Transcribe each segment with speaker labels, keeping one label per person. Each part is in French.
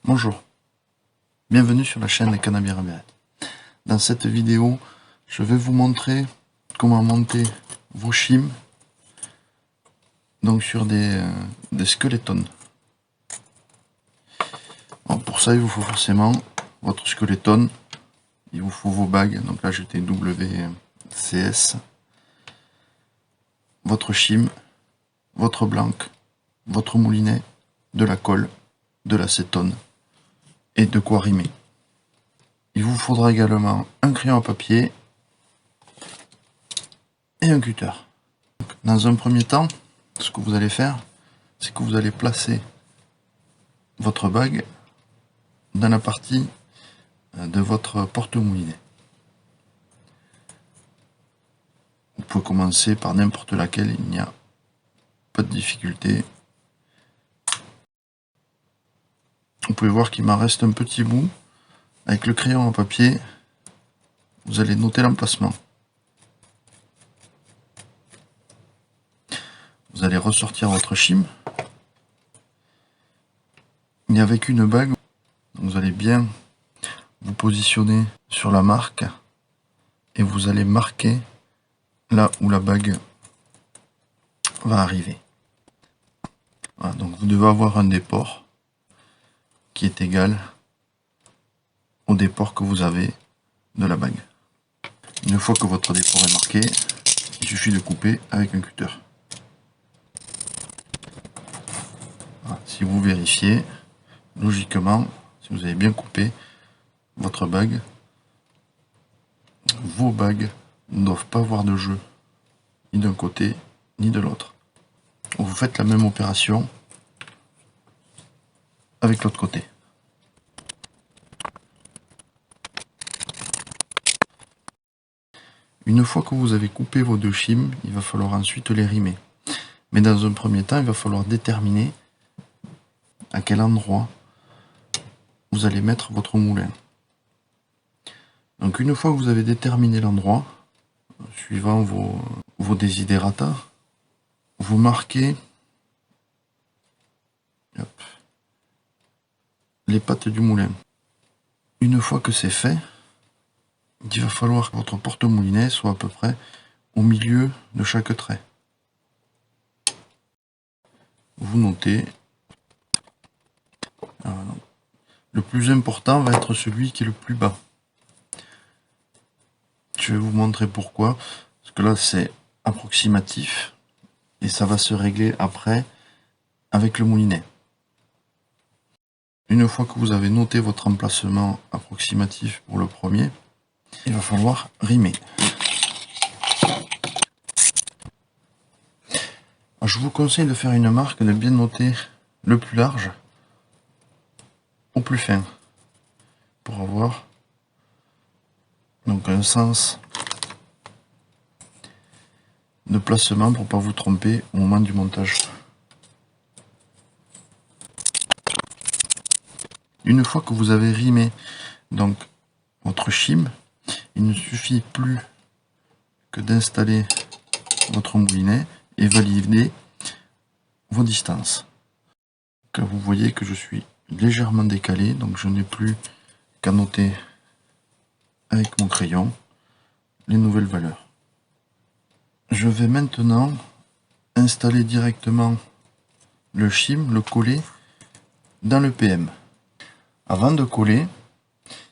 Speaker 1: Bonjour, bienvenue sur la chaîne Cannabis Rabirette. Dans cette vidéo, je vais vous montrer comment monter vos shims donc sur des skeletons. Alors pour ça, il vous faut forcément votre skeleton, il vous faut vos bagues, donc là j'étais WCS, votre shim, votre blanc, votre moulinet, de la colle, de l'acétone et de quoi rimer. Il vous faudra également un crayon à papier et un cutter. Dans un premier temps, ce que vous allez faire, c'est que vous allez placer votre bague dans la partie de votre porte-moulinet. Vous pouvez commencer par n'importe laquelle, il n'y a pas de difficulté. Vous pouvez voir qu'il m'en reste un petit bout. Avec le crayon à papier, vous allez noter l'emplacement. Vous allez ressortir votre shim. Et avec une bague, vous allez bien vous positionner sur la marque et vous allez marquer là où la bague va arriver. Voilà, donc vous devez avoir un déport qui est égal au déport que vous avez de la bague. Une fois que votre déport est marqué, il suffit de couper avec un cutter. Voilà, si vous vérifiez, logiquement, si vous avez bien coupé votre bague, vos bagues ne doivent pas avoir de jeu, ni d'un côté ni de l'autre. Vous faites la même opération avec l'autre côté. Une fois que vous avez coupé vos deux shims, il va falloir ensuite les rimer. Mais dans un premier temps, il va falloir déterminer à quel endroit vous allez mettre votre moulin. Donc une fois que vous avez déterminé l'endroit, suivant vos desiderata, vous marquez les pattes du moulin. Une fois que c'est fait, il va falloir que votre porte-moulinet soit à peu près au milieu de chaque trait. Vous notez. Le plus important va être celui qui est le plus bas. Je vais vous montrer pourquoi. Parce que là c'est approximatif et ça va se régler après avec le moulinet. Une fois que vous avez noté votre emplacement approximatif pour le premier, il va falloir rimer. Je vous conseille de faire une marque, de bien noter le plus large au plus fin pour avoir donc un sens de placement pour ne pas vous tromper au moment du montage. Une fois que vous avez rimé donc votre shim, il ne suffit plus que d'installer votre moulinet et valider vos distances. Car vous voyez que je suis légèrement décalé, donc je n'ai plus qu'à noter avec mon crayon les nouvelles valeurs. Je vais maintenant installer directement le shim, le coller dans le PM. Avant de coller,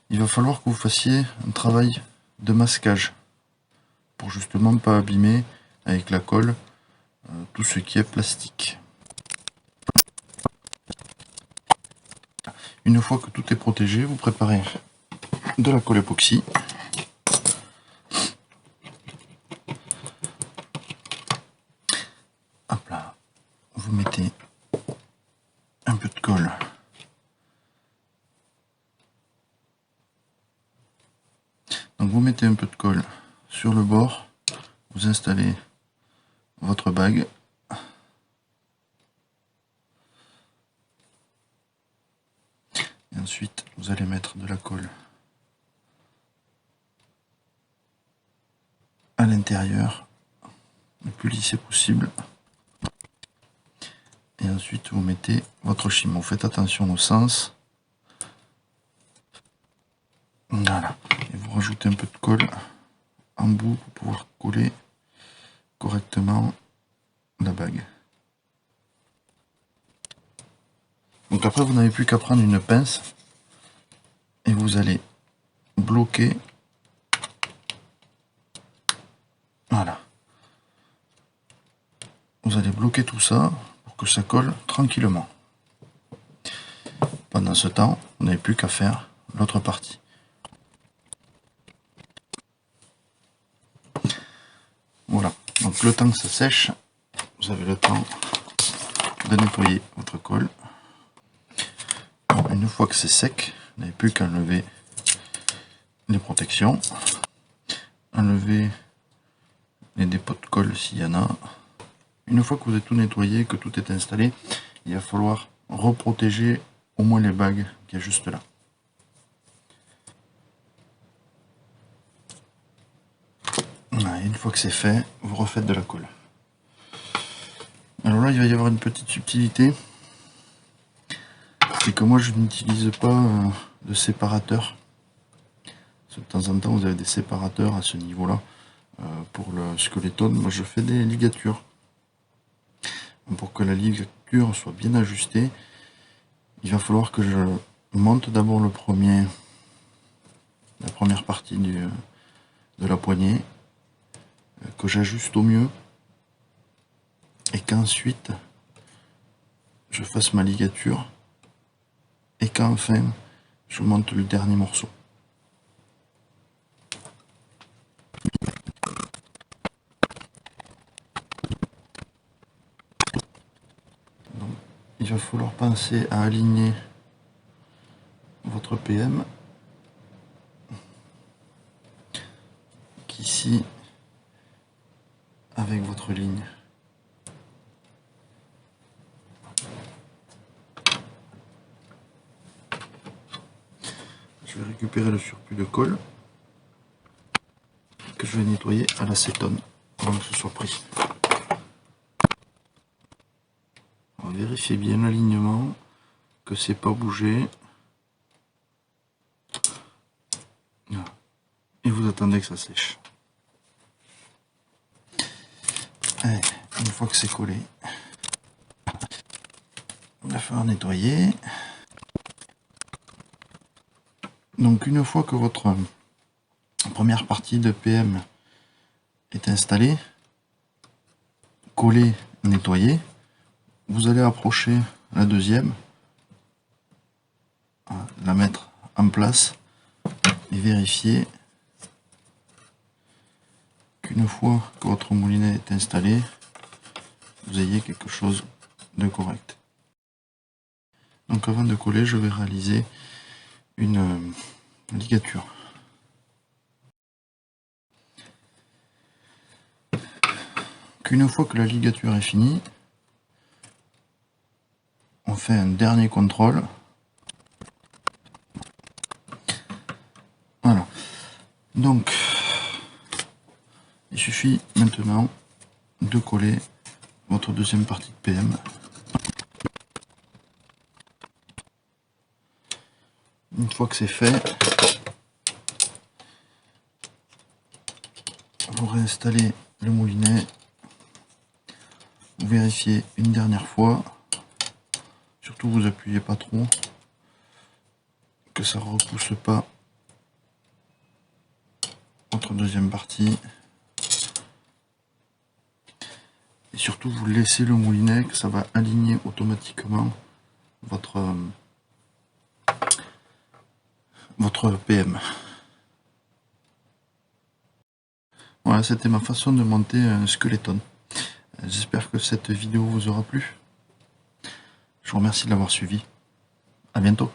Speaker 1: il va falloir que vous fassiez un travail de masquage pour justement pas abîmer avec la colle tout ce qui est plastique. Une fois que tout est protégé, vous préparez de la colle époxy. Hop là, vous mettez un peu de colle donc vous mettez un peu de colle sur le bord, vous installez votre bague et ensuite vous allez mettre de la colle à l'intérieur le plus lissé possible et ensuite vous mettez votre shim. Vous faites attention au sens rajouter un peu de colle en bout pour pouvoir coller correctement la bague. Donc après vous n'avez plus qu'à prendre une pince et vous allez bloquer, voilà, vous allez bloquer tout ça pour que ça colle tranquillement. Pendant ce temps, vous n'avez plus qu'à faire l'autre partie. Voilà, donc le temps que ça sèche, vous avez le temps de nettoyer votre colle. Une fois que c'est sec, vous n'avez plus qu'à enlever les protections, enlever les dépôts de colle s'il y en a. Une fois que vous avez tout nettoyé, que tout est installé, il va falloir reprotéger au moins les bagues qu'il y a juste là. Voilà, une fois que c'est fait, vous refaites de la colle. Alors là, il va y avoir une petite subtilité, c'est que moi je n'utilise pas de séparateur. De temps en temps, vous avez des séparateurs à ce niveau-là. Pour le squeletton, moi je fais des ligatures. Pour que la ligature soit bien ajustée, il va falloir que je monte d'abord la première partie de la poignée, que j'ajuste au mieux, et qu'ensuite je fasse ma ligature, et qu'enfin je monte le dernier morceau. Donc, il va falloir penser à aligner votre PM qu'ici avec votre ligne. Je vais récupérer le surplus de colle que je vais nettoyer à l'acétone avant que ce soit pris. On va vérifier bien l'alignement, que c'est pas bougé. Voilà. Et vous attendez que ça sèche. Allez, une fois que c'est collé, on va faire nettoyer. Donc une fois que votre première partie de PM est installée, collée, nettoyée, vous allez approcher la deuxième, la mettre en place et vérifier qu'une fois que votre moulinet est installé, vous ayez quelque chose de correct. Donc avant de coller, je vais réaliser une ligature. Qu'une fois que la ligature est finie, on fait un dernier contrôle. Voilà. Donc, il suffit maintenant de coller votre deuxième partie de PM. Une fois que c'est fait, vous réinstallez le moulinet, vous vérifiez une dernière fois, surtout vous appuyez pas trop, que ça ne repousse pas votre deuxième partie, et surtout vous laissez le moulinet, que ça va aligner automatiquement votre PM. Voilà, c'était ma façon de monter un skeleton. J'espère que cette vidéo vous aura plu. Je vous remercie de l'avoir suivi. À bientôt.